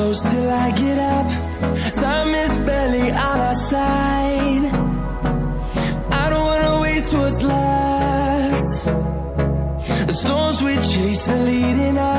close till I get up. Time is barely on our side. I don't wanna waste what's left. The storms we chase are leading us.